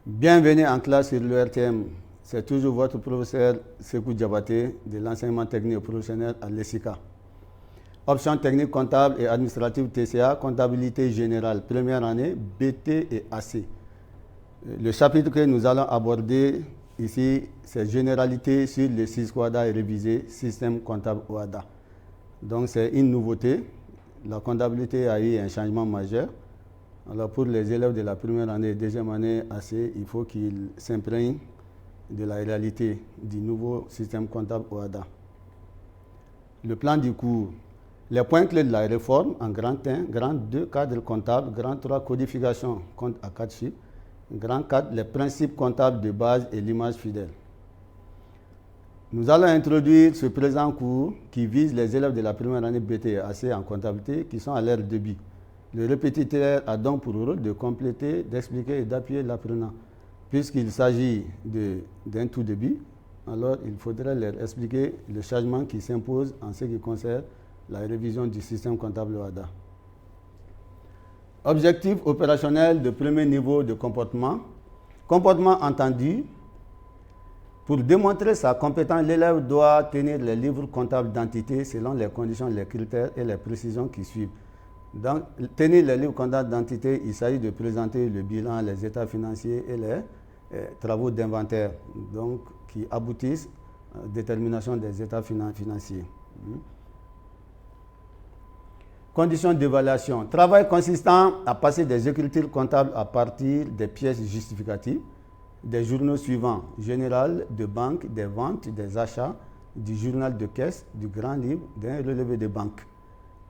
Bienvenue en classe sur l'ERTM. C'est toujours votre professeur Sekou Diabaté de l'enseignement technique et professionnel à l'ESICA. Option technique comptable et administrative TCA, comptabilité générale, première année, BT et AC. Le chapitre que nous allons aborder ici, c'est généralité sur le SIS-OADA et révisé, système comptable OADA. Donc c'est une nouveauté. La comptabilité a eu un changement majeur. Alors pour les élèves de la première année et deuxième année AC, il faut qu'ils s'imprègnent de la réalité du nouveau système comptable OADA. Le plan du cours. Les points clés de la réforme en grand 1, grand 2, cadre comptable, grand 3, codification, compte à 4 chiffres, grand 4, les principes comptables de base et l'image fidèle. Nous allons introduire ce présent cours qui vise les élèves de la première année BT et AC en comptabilité qui sont à leur début. Le répétiteur a donc pour rôle de compléter, d'expliquer et d'appuyer l'apprenant. Puisqu'il s'agit d'un tout début, alors il faudrait leur expliquer le changement qui s'impose en ce qui concerne la révision du système comptable OADA. Objectif opérationnel de premier niveau de comportement. Comportement entendu. Pour démontrer sa compétence, l'élève doit tenir les livres comptables d'entité selon les conditions, les critères et les précisions qui suivent. Donc, tenir les livres comptables d'entité, il s'agit de présenter le bilan, les états financiers et les travaux d'inventaire, donc qui aboutissent à la détermination des états financiers. Conditions d'évaluation. Travail consistant à passer des écritures comptables à partir des pièces justificatives, des journaux suivants, général, de banque, des ventes, des achats, du journal de caisse, du grand livre, d'un relevé de banque.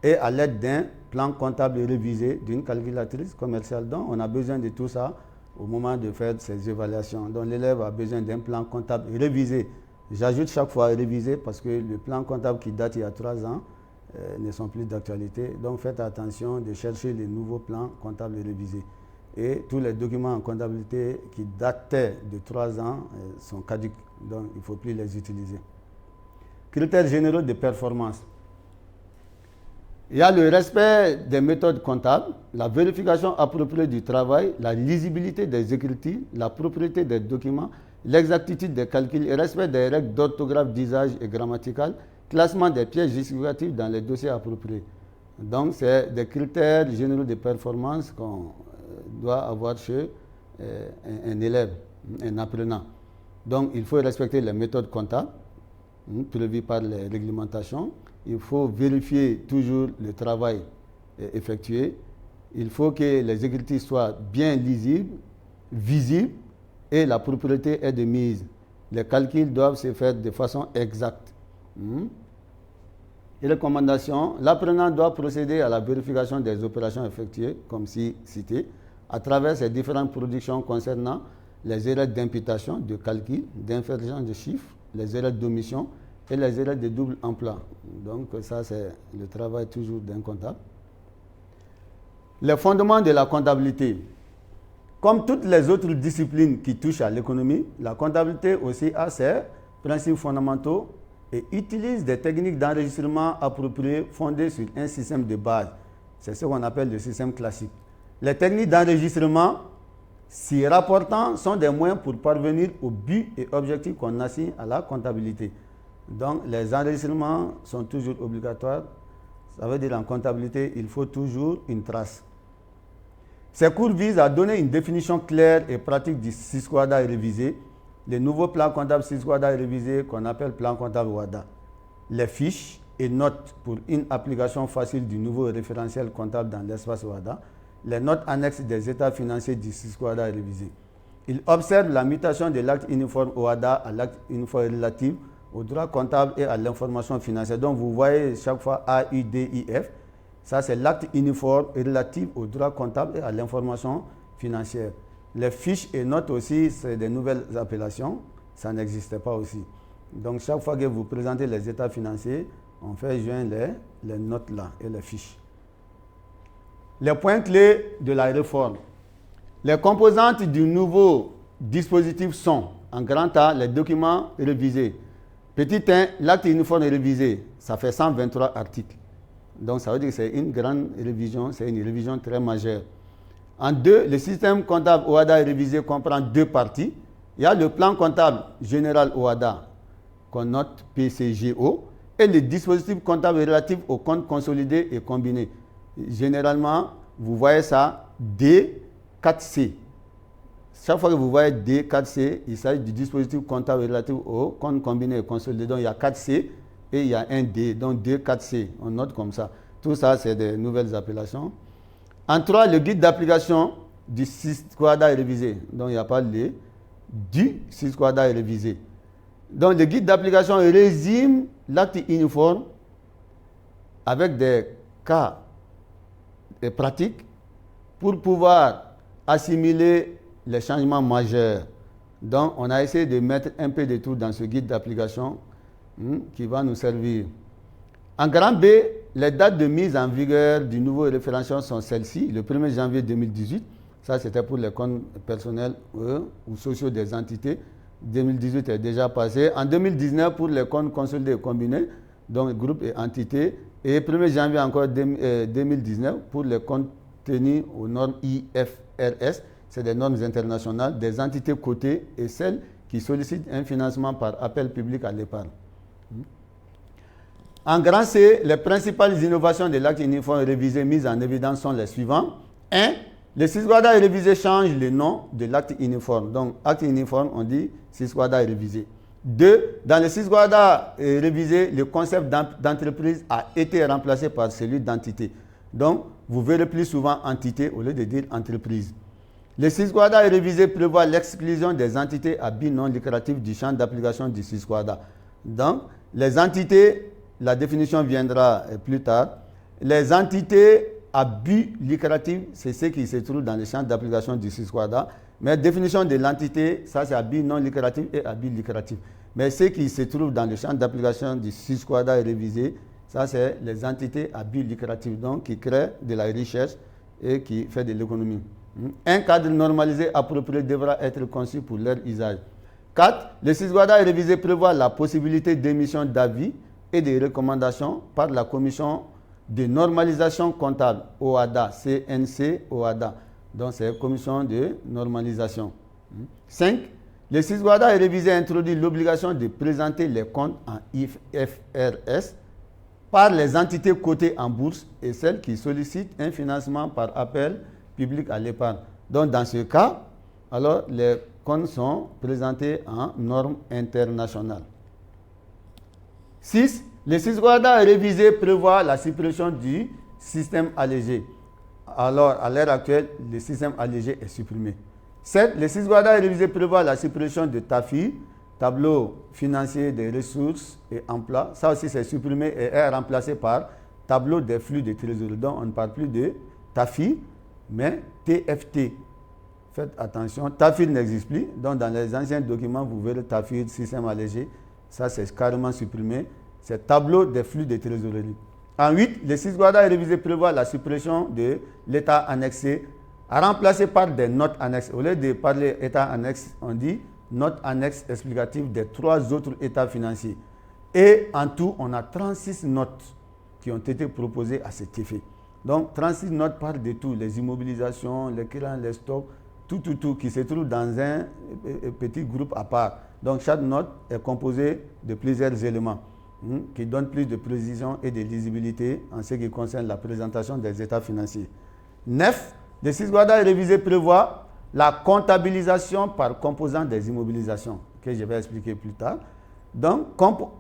Et à l'aide d'un plan comptable révisé, d'une calculatrice commerciale. Donc, on a besoin de tout ça au moment de faire ces évaluations. Donc, l'élève a besoin d'un plan comptable révisé. J'ajoute chaque fois révisé parce que le plan comptable qui date il y a 3 ans ne sont plus d'actualité. Donc, faites attention de chercher les nouveaux plans comptables révisés. Et tous les documents en comptabilité qui dataient de 3 ans sont caducs. Donc, il ne faut plus les utiliser. Critères généraux de performance. Il y a le respect des méthodes comptables, la vérification appropriée du travail, la lisibilité des écritures, la propriété des documents, l'exactitude des calculs, le respect des règles d'orthographe, d'usage et grammatical, classement des pièces justificatives dans les dossiers appropriés. Donc, c'est des critères généraux de performance qu'on doit avoir chez un élève, un apprenant. Donc, il faut respecter les méthodes comptables prévues par les réglementations. Il faut vérifier toujours le travail effectué. Il faut que les écritures soient bien lisibles, visibles et la propriété est de mise. Les calculs doivent se faire de façon exacte. Et recommandations, l'apprenant doit procéder à la vérification des opérations effectuées, comme cité, à travers ces différentes productions concernant les erreurs d'imputation, de calcul, d'inversion de chiffres, les erreurs d'omission, et les erreurs de double emploi. Donc ça, c'est le travail toujours d'un comptable. Les fondements de la comptabilité. Comme toutes les autres disciplines qui touchent à l'économie, la comptabilité aussi a ses principes fondamentaux et utilise des techniques d'enregistrement appropriées fondées sur un système de base. C'est ce qu'on appelle le système classique. Les techniques d'enregistrement s'y rapportant sont des moyens pour parvenir au but et objectif qu'on assigne à la comptabilité. Donc, les enregistrements sont toujours obligatoires. Ça veut dire en comptabilité, il faut toujours une trace. Ces cours visent à donner une définition claire et pratique du SIS-OADA révisé, les nouveaux plans comptables SIS-OADA révisés qu'on appelle plan comptable OADA, les fiches et notes pour une application facile du nouveau référentiel comptable dans l'espace OADA, les notes annexes des états financiers du SIS-OADA révisé. Il observe la mutation de l'acte uniforme OADA à l'acte uniforme relatif au droit comptable et à l'information financière. Donc, vous voyez chaque fois A, U, D, I, F. Ça, c'est l'acte uniforme relatif au droit comptable et à l'information financière. Les fiches et notes aussi, c'est des nouvelles appellations. Ça n'existait pas aussi. Donc, chaque fois que vous présentez les états financiers, on fait joindre les notes là et les fiches. Les points clés de la réforme. Les composantes du nouveau dispositif sont, en grand A, les documents révisés. Petit 1, l'acte uniforme révisé, ça fait 123 articles. Donc ça veut dire que c'est une grande révision, c'est une révision très majeure. En deux, le système comptable OHADA révisé comprend deux parties. Il y a le plan comptable général OHADA qu'on note PCGO et le dispositif comptable relatif aux comptes consolidés et combinés. Généralement, vous voyez ça D4C. Chaque fois que vous voyez D4C, il s'agit du dispositif comptable relatif aux comptes combinés et consolidés. Donc il y a 4C et il y a un D, donc D4C. On note comme ça. Tout ça, c'est des nouvelles appellations. En 3, le guide d'application du SYSQUADA est révisé. Donc il n'y a pas le du SYSQUADA est révisé. Donc le guide d'application résume l'acte uniforme avec des cas pratiques pour pouvoir assimiler les changements majeurs. Donc on a essayé de mettre un peu de tout dans ce guide d'application qui va nous servir. En grand B, les dates de mise en vigueur du nouveau référentiel sont celles-ci. Le 1er janvier 2018, ça c'était pour les comptes personnels ou sociaux des entités. 2018 est déjà passé. En 2019, pour les comptes consolidés et combinés, donc groupes et entités. Et 1er janvier encore 2019, pour les comptes tenus aux normes IFRS, c'est des normes internationales, des entités cotées et celles qui sollicitent un financement par appel public à l'épargne. En grand C, les principales innovations de l'acte uniforme révisé mises en évidence sont les suivantes. 1. Le SYSQUADA révisé change le nom de l'acte uniforme. Donc, acte uniforme, on dit SYSQUADA révisé. 2. Dans le SYSQUADA révisé, le concept d'entreprise a été remplacé par celui d'entité. Donc, vous verrez plus souvent entité au lieu de dire entreprise. Le SYSQUADA révisé prévoit l'exclusion des entités à but non lucratif du champ d'application du SYSQUADA. Donc, les entités, la définition viendra plus tard. Les entités à but lucratif, c'est ce qui se trouve dans le champ d'application du SYSQUADA. Mais la définition de l'entité, ça c'est à but non lucratif et à but lucratif. Mais ce qui se trouve dans le champ d'application du SYSQUADA révisé, ça c'est les entités à but lucratif, donc qui créent de la richesse et qui font de l'économie. Un cadre normalisé approprié devra être conçu pour leur usage. 4. Le SYSQUADA révisé prévoit la possibilité d'émission d'avis et de recommandations par la commission de normalisation comptable OHADA, CNC OHADA. Donc c'est la commission de normalisation. 5. Le SYSQUADA révisé introduit l'obligation de présenter les comptes en IFRS par les entités cotées en bourse et celles qui sollicitent un financement par appel public à l'épargne. Donc dans ce cas, alors les comptes sont présentés en normes internationales. 6. Le SYSQUADA révisé prévoit la suppression du système allégé. Alors, à l'heure actuelle, le système allégé est supprimé. 7. Le SYSQUADA révisé prévoit la suppression de TAFI, tableau financier des ressources et emplois. Ça aussi, c'est supprimé et est remplacé par tableau des flux de trésorerie. Donc, on ne parle plus de TAFI, mais TFT. Faites attention, TAFI n'existe plus. Donc, dans les anciens documents, vous verrez TAFI, système allégé. Ça, c'est carrément supprimé. C'est tableau des flux de trésorerie. En 8, le SYSQUADA révisé prévoit la suppression de l'état annexé, remplacé par des notes annexes. Au lieu de parler état annexe, on dit notes annexes explicatives des 3 autres états financiers. Et en tout, on a 36 notes qui ont été proposées à cet effet. Donc, 36 notes parlent de tout, les immobilisations, les clients, les stocks, tout qui se trouve dans un petit groupe à part. Donc, chaque note est composée de plusieurs éléments qui donnent plus de précision et de lisibilité en ce qui concerne la présentation des états financiers. 9. Le SYSQUADA révisé prévoit la comptabilisation par composant des immobilisations, que je vais expliquer plus tard. Donc,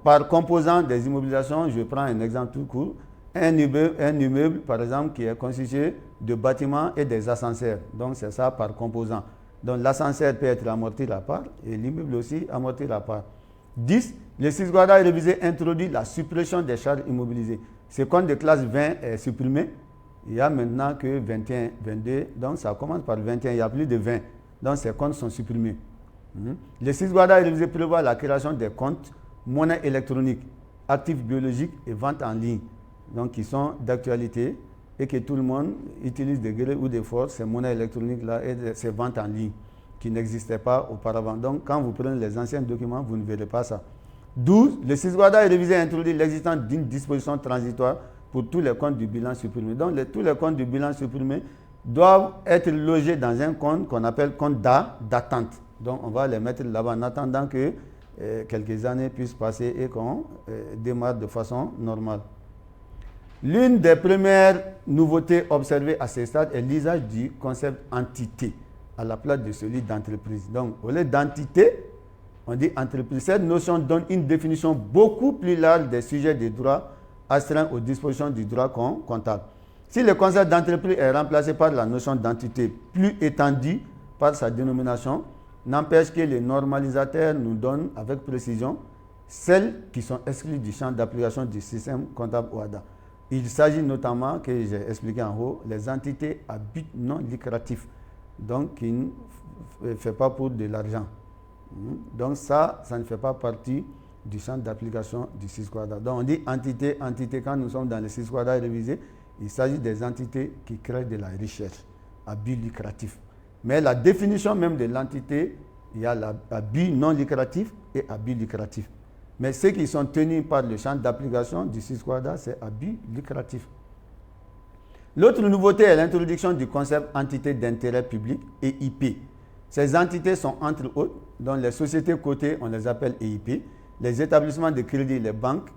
par composant des immobilisations, je prends un exemple tout court. Un immeuble, par exemple, qui est constitué de bâtiments et des ascenseurs. Donc, c'est ça par composant. Donc, l'ascenseur peut être amorti à part et l'immeuble aussi amorti à part. 10. Le SYSQUADA révisé introduit la suppression des charges immobilisées. Ce compte de classe 20 est supprimé. Il n'y a maintenant que 21, 22. Donc, ça commence par 21. Il n'y a plus de 20. Donc, ces comptes sont supprimés. Le SYSQUADA révisé prévoit la création des comptes monnaie électronique, actifs biologiques et vente en ligne. Donc, qui sont d'actualité et que tout le monde utilise de gré ou de force ces monnaies électroniques-là et ces ventes en ligne qui n'existaient pas auparavant. Donc, quand vous prenez les anciens documents, vous ne verrez pas ça. 12. Le SYSQUADA révisé introduit l'existence d'une disposition transitoire pour tous les comptes du bilan supprimé. Donc, tous les comptes du bilan supprimé doivent être logés dans un compte qu'on appelle compte d'attente. Donc, on va les mettre là-bas en attendant que quelques années puissent passer et qu'on démarre de façon normale. L'une des premières nouveautés observées à ce stade est l'usage du concept entité à la place de celui d'entreprise. Donc, au lieu d'entité, on dit entreprise. Cette notion donne une définition beaucoup plus large des sujets de droit astreints aux dispositions du droit comptable. Si le concept d'entreprise est remplacé par la notion d'entité plus étendue par sa dénomination, n'empêche que les normalisateurs nous donnent avec précision celles qui sont exclues du champ d'application du système comptable OHADA. Il s'agit notamment, que j'ai expliqué en haut, les entités à but non lucratif, donc qui ne fait pas pour de l'argent. Donc ça ne fait pas partie du champ d'application du SIS-QUADA. Donc on dit entité, quand nous sommes dans le SIS-QUADA révisé, il s'agit des entités qui créent de la richesse à but lucratif. Mais la définition même de l'entité, il y a à but non lucratif et à but lucratif. Mais ceux qui sont tenus par le champ d'application du SIS-QUADA, c'est à but lucratif. L'autre nouveauté est l'introduction du concept entité d'intérêt public, EIP. Ces entités sont entre autres, dont les sociétés cotées, on les appelle EIP, les établissements de crédit, les banques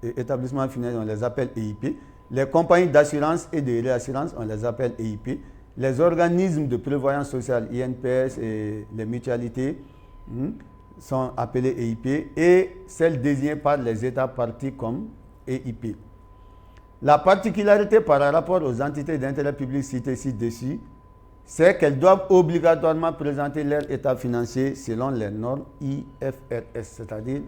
et établissements financiers, on les appelle EIP, les compagnies d'assurance et de réassurance, on les appelle EIP, les organismes de prévoyance sociale, INPS et les mutualités, sont appelés EIP et celles désignées par les États partis comme EIP. La particularité par rapport aux entités d'intérêt public citées ci-dessus, c'est qu'elles doivent obligatoirement présenter leur état financier selon les normes IFRS, c'est-à-dire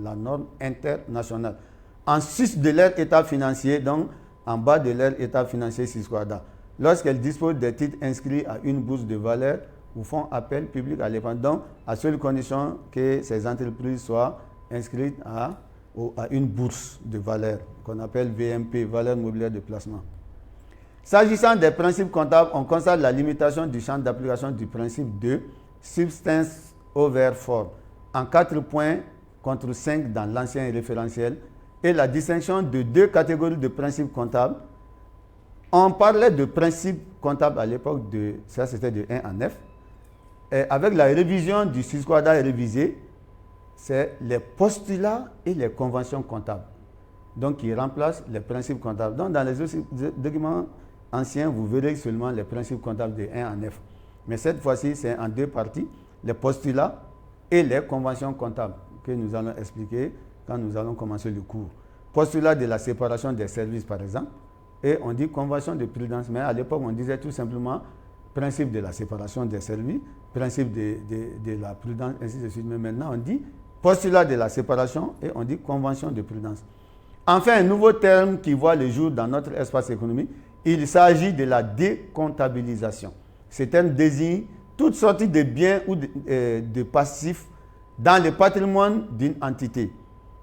la norme internationale. En sus de leur état financier, donc en bas de leur état financier SIS-QUADA, lorsqu'elles disposent des titres inscrits à une bourse de valeur ou font appel public à l'épargne, donc à seule condition que ces entreprises soient inscrites à une bourse de valeur qu'on appelle VMP, valeur mobilière de placement. S'agissant des principes comptables, on constate la limitation du champ d'application du principe de substance over form en 4 points contre 5 dans l'ancien référentiel et la distinction de 2 catégories de principes comptables. On parlait de principes comptables à l'époque ça c'était de 1 à 9. Et avec la révision du SIS-QUADA révisé, c'est les postulats et les conventions comptables. Donc, qui remplacent les principes comptables. Donc, dans les documents anciens, vous verrez seulement les principes comptables de 1 à 9. Mais cette fois-ci, c'est en 2 parties, les postulats et les conventions comptables, que nous allons expliquer quand nous allons commencer le cours. Postulat de la séparation des services, par exemple, et on dit convention de prudence. Mais à l'époque, on disait tout simplement principe de la séparation des services, principe de la prudence, ainsi de suite. Mais maintenant, on dit postulat de la séparation et on dit convention de prudence. Enfin, un nouveau terme qui voit le jour dans notre espace économique, il s'agit de la décomptabilisation. Ce terme désigne toute sorte de biens ou de passifs dans le patrimoine d'une entité.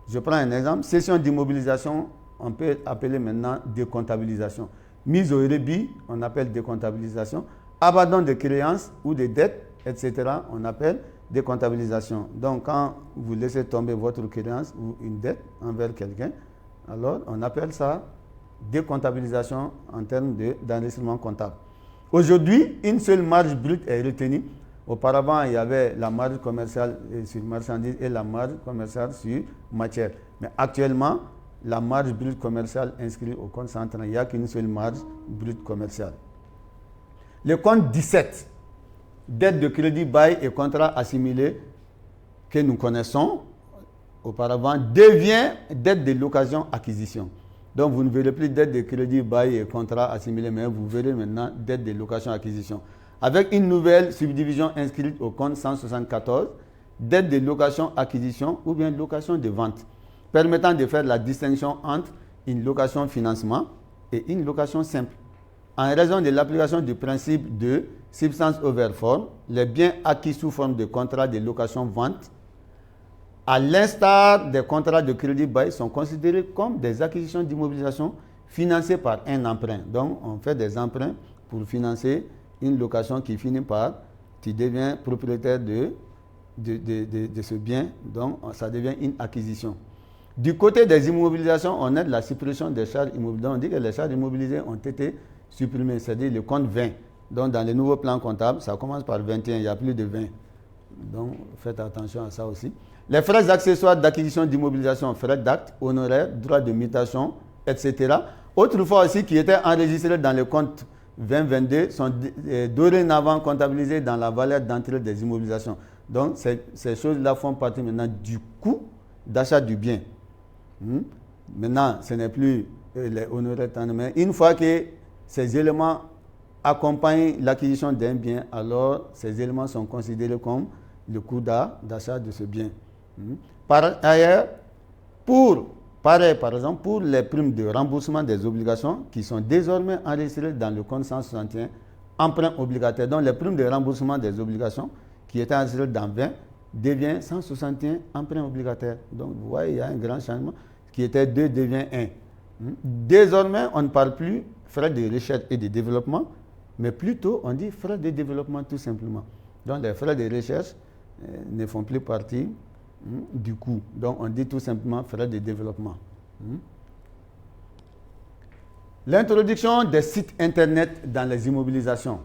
Je prends un exemple, cession d'immobilisation, on peut appeler maintenant décomptabilisation. Mise au rébit, on appelle décomptabilisation. Abandon de créances ou de dettes, etc., on appelle décomptabilisation. Donc, quand vous laissez tomber votre créance ou une dette envers quelqu'un, alors on appelle ça décomptabilisation en termes d'enregistrement comptable. Aujourd'hui, une seule marge brute est retenue. Auparavant, il y avait la marge commerciale sur marchandises et la marge commerciale sur matière. Mais actuellement, la marge brute commerciale inscrite au compte central, il n'y a qu'une seule marge brute commerciale. Le compte 17, dette de crédit, bail et contrat assimilé que nous connaissons auparavant, devient dette de location-acquisition. Donc, vous ne verrez plus dette de crédit, bail et contrat assimilé, mais vous verrez maintenant dette de location-acquisition. Avec une nouvelle subdivision inscrite au compte 174, dette de location-acquisition ou bien location de vente, permettant de faire la distinction entre une location-financement et une location simple. En raison de l'application du principe de substance over form, les biens acquis sous forme de contrat de location-vente, à l'instar des contrats de crédit bail, sont considérés comme des acquisitions d'immobilisation financées par un emprunt. Donc, on fait des emprunts pour financer une location qui finit par, tu deviens propriétaire de ce bien, donc ça devient une acquisition. Du côté des immobilisations, on a de la suppression des charges immobilisées. On dit que les charges immobilisées ont été supprimées, c'est-à-dire le compte 20. Donc, dans les nouveaux plans comptables, ça commence par 21, il n'y a plus de 20. Donc, faites attention à ça aussi. Les frais accessoires d'acquisition d'immobilisation, frais d'acte, honoraires, droits de mutation, etc. Autrefois aussi, qui étaient enregistrés dans le compte 2022, sont dorénavant comptabilisés dans la valeur d'entrée des immobilisations. Donc, ces choses-là font partie maintenant du coût d'achat du bien. Maintenant, ce n'est plus les honoraires, mais une fois que ces éléments accompagnent l'acquisition d'un bien, alors ces éléments sont considérés comme le coût d'achat de ce bien. Par ailleurs, par exemple, pour les primes de remboursement des obligations qui sont désormais enregistrées dans le compte 161, emprunt obligataire, donc les primes de remboursement des obligations qui étaient enregistrées dans 20 devient 161 emprunt obligataire. Donc, vous voyez, il y a un grand changement qui était 2 devient 1. Désormais, on ne parle plus frais de recherche et de développement, mais plutôt on dit frais de développement tout simplement. Donc, les frais de recherche ne font plus partie du coût. Donc, on dit tout simplement frais de développement. L'introduction des sites Internet dans les immobilisations.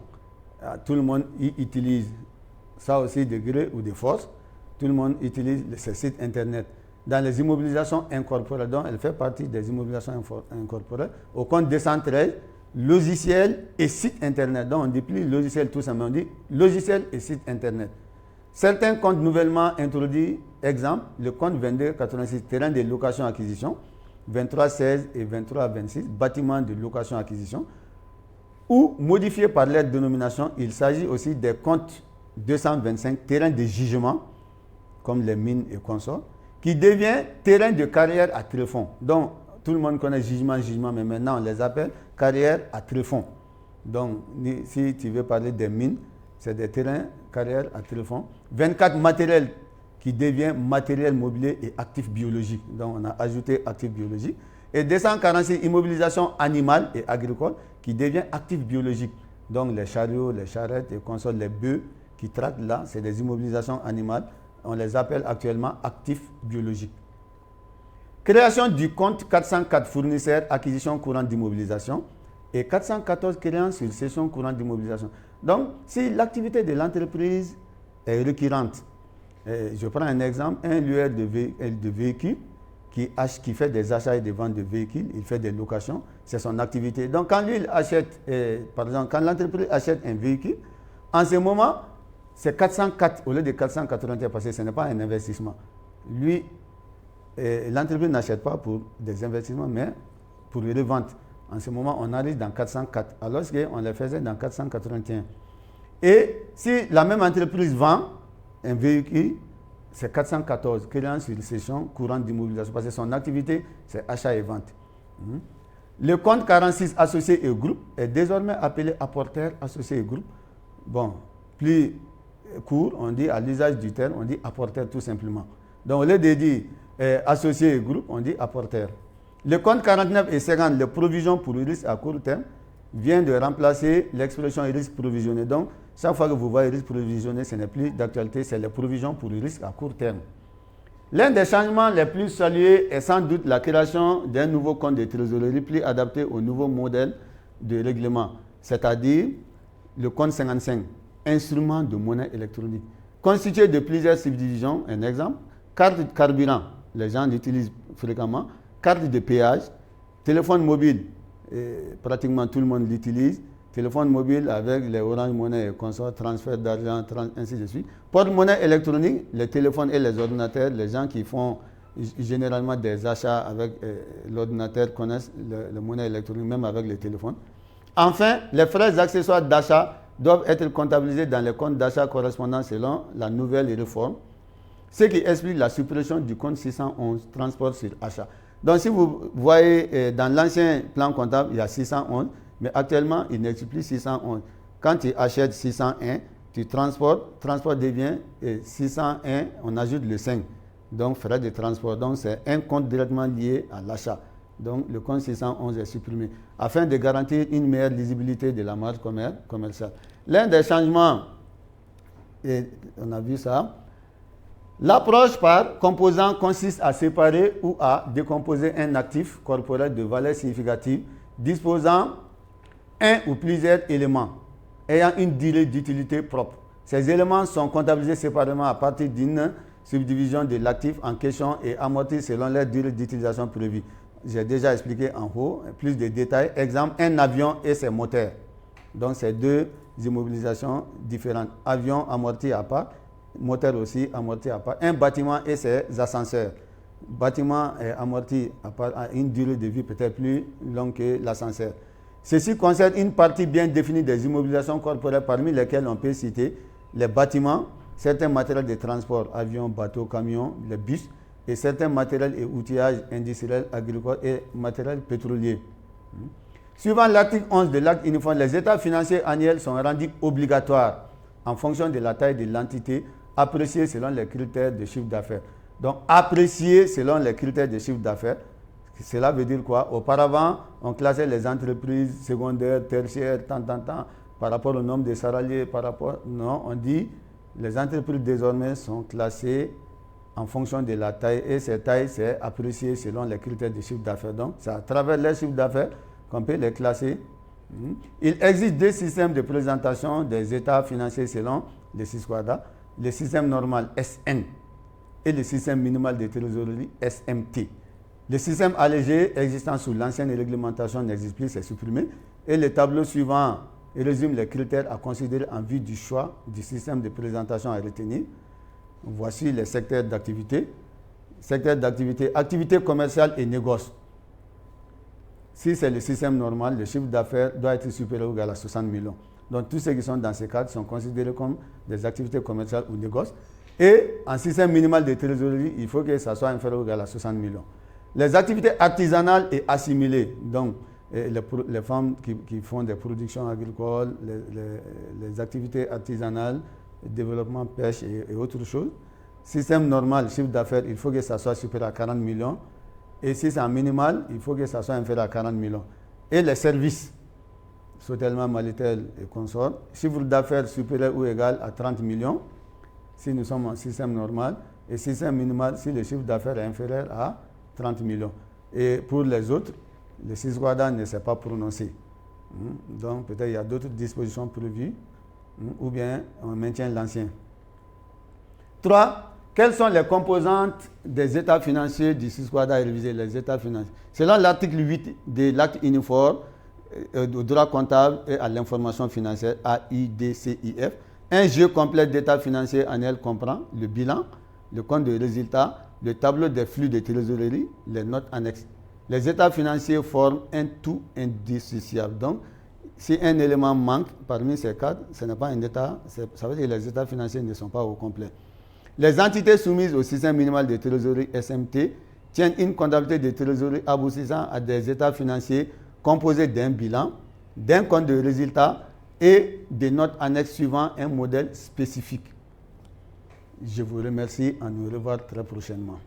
Tout le monde y utilise ça aussi de gré ou de force. Tout le monde utilise ces sites Internet. Dans les immobilisations incorporées, donc elle fait partie des immobilisations incorporées, au compte 213, logiciel et site Internet. Donc on ne dit plus logiciel tout simplement, on dit logiciel et site Internet. Certains comptes nouvellement introduits, exemple, le compte 2286, terrain de location-acquisition, 2316 et 2326, bâtiment de location-acquisition, ou modifiés par leur dénomination, il s'agit aussi des comptes 225, terrain de jugement, comme les mines et consorts, qui devient terrain de carrière à tréfonds. Donc, tout le monde connaît jugement, mais maintenant on les appelle carrière à tréfonds. Donc, si tu veux parler des mines, c'est des terrains carrière à tréfonds. 24 matériels qui devient matériel mobilier et actifs biologiques. Donc, on a ajouté actifs biologiques. Et 246 immobilisation animale et agricole qui devient actifs biologiques. Donc, les chariots, les charrettes et consorts, les bœufs qui tractent là, c'est des immobilisations animales. On les appelle actuellement actifs biologiques. Création du compte 404 fournisseurs, acquisition courante d'immobilisation et 414 créances sur cession courante d'immobilisation. Donc, si l'activité de l'entreprise est récurrente, je prends un exemple, un loueur de véhicules qui fait des achats et des ventes de véhicules, il fait des locations, c'est son activité. Donc, quand lui il achète, par exemple, quand l'entreprise achète un véhicule, en ce moment, c'est 404 au lieu de 481 parce que ce n'est pas un investissement. Lui, l'entreprise n'achète pas pour des investissements, mais pour les reventes. En ce moment, on arrive dans 404, alors qu'on les faisait dans 481. Et si la même entreprise vend un véhicule, c'est 414, créance sur cession courante d'immobilisation, parce que son activité, c'est achat et vente. Le compte 46 associés et groupe est désormais appelé apporteur associé et groupe. Bon, plus court, on dit à l'usage du terme, on dit apporteur tout simplement. Donc, au lieu de dire associé et groupe, on dit apporteur. Le compte 49 et 50, les provisions pour le risque à court terme, vient de remplacer l'expression risque provisionné. Donc, chaque fois que vous voyez risque provisionné, ce n'est plus d'actualité, c'est les provisions pour le risque à court terme. L'un des changements les plus salués est sans doute la création d'un nouveau compte de trésorerie plus adapté au nouveau modèle de règlement, c'est-à-dire le compte 55, instrument de monnaie électronique, constitué de plusieurs subdivisions. Un exemple, carte de carburant, les gens l'utilisent fréquemment, carte de péage, téléphone mobile, pratiquement tout le monde l'utilise, téléphone mobile avec les Orange Money et consorts, transfert d'argent, ainsi de suite. Porte-monnaie électronique, les téléphones et les ordinateurs, les gens qui font généralement des achats avec l'ordinateur connaissent la monnaie électronique, même avec les téléphones. Enfin, les frais accessoires d'achat doivent être comptabilisés dans les comptes d'achat correspondants selon la nouvelle réforme, ce qui explique la suppression du compte 611, transport sur achat. Donc, si vous voyez dans l'ancien plan comptable, il y a 611, mais actuellement, il n'existe plus 611. Quand tu achètes 601, tu transport devient 601, on ajoute le 5. Donc, frais de transport. Donc, c'est un compte directement lié à l'achat. Donc, le compte 611 est supprimé afin de garantir une meilleure lisibilité de la marge commerciale. L'un des changements, et on a vu ça, l'approche par composant consiste à séparer ou à décomposer un actif corporel de valeur significative disposant un ou plusieurs éléments. ayant une durée d'utilité propre. Ces éléments sont comptabilisés séparément à partir d'une subdivision de l'actif en question et amortis selon leur durée d'utilisation prévue. J'ai déjà expliqué en haut, plus de détails. Exemple, un avion et ses moteurs. Donc, c'est deux immobilisations différentes. Avion amorti à part, moteur aussi amorti à part. Un bâtiment et ses ascenseurs. Bâtiment est amorti à part, à une durée de vie peut-être plus longue que l'ascenseur. Ceci concerne une partie bien définie des immobilisations corporelles parmi lesquelles on peut citer les bâtiments, certains matériels de transport, avions, bateaux, camions, les bus, et certains matériels et outillages industriels, agricoles et matériels pétroliers. Suivant l'article 11 de l'acte uniforme, les états financiers annuels sont rendus obligatoires en fonction de la taille de l'entité, appréciée selon les critères de chiffre d'affaires. Donc, appréciés selon les critères de chiffre d'affaires, cela veut dire quoi? Auparavant, on classait les entreprises secondaires, tertiaires, tant, par rapport au nombre de salariés, non, on dit les entreprises désormais sont classées en fonction de la taille et ces tailles, c'est apprécié selon les critères de chiffre d'affaires. Donc, c'est à travers les chiffres d'affaires qu'on peut les classer. Il existe deux systèmes de présentation des états financiers selon les SISQUADA, le système normal SN et le système minimal de trésorerie SMT. Le système allégé existant sous l'ancienne réglementation n'existe plus, c'est supprimé. Et le tableau suivant résume les critères à considérer en vue du choix du système de présentation à retenir. Voici les secteurs d'activité. Secteur d'activité, activité commerciale et négoce. Si c'est le système normal, le chiffre d'affaires doit être supérieur ou égal à 60 millions. Donc tous ceux qui sont dans ces cadres sont considérés comme des activités commerciales ou négoces. Et en système minimal de trésorerie, il faut que ça soit inférieur ou égal à 60 millions. Les activités artisanales et assimilées, donc les femmes qui font des productions agricoles, les activités artisanales, développement, pêche et autres choses. Système normal, chiffre d'affaires, il faut que ça soit supérieur à 40 millions. Et si c'est en minimal, il faut que ça soit inférieur à 40 millions. Et les services, Sotelma, Malitel et consorts, chiffre d'affaires supérieur ou égal à 30 millions, si nous sommes en système normal, et système minimal, si le chiffre d'affaires est inférieur à 30 millions. Et pour les autres, le SISQUADA ne s'est pas prononcé. Donc peut-être il y a d'autres dispositions prévues, ou bien on maintient l'ancien. 3. Quelles sont les composantes des états financiers du SISQUADA révisé, les états financiers? Selon l'article 8 de l'acte uniforme au droit comptable et à l'information financière AIDCIF, un jeu complet d'états financiers annuels comprend le bilan, le compte de résultat, le tableau des flux de trésorerie, les notes annexes. Les états financiers forment un tout indissociable. Donc, si un élément manque parmi ces quatre, ce n'est pas un état, ça veut dire que les états financiers ne sont pas au complet. Les entités soumises au système minimal de trésorerie SMT tiennent une comptabilité de trésorerie aboutissant à des états financiers composés d'un bilan, d'un compte de résultat et des notes annexes suivant un modèle spécifique. Je vous remercie, à nous revoir très prochainement.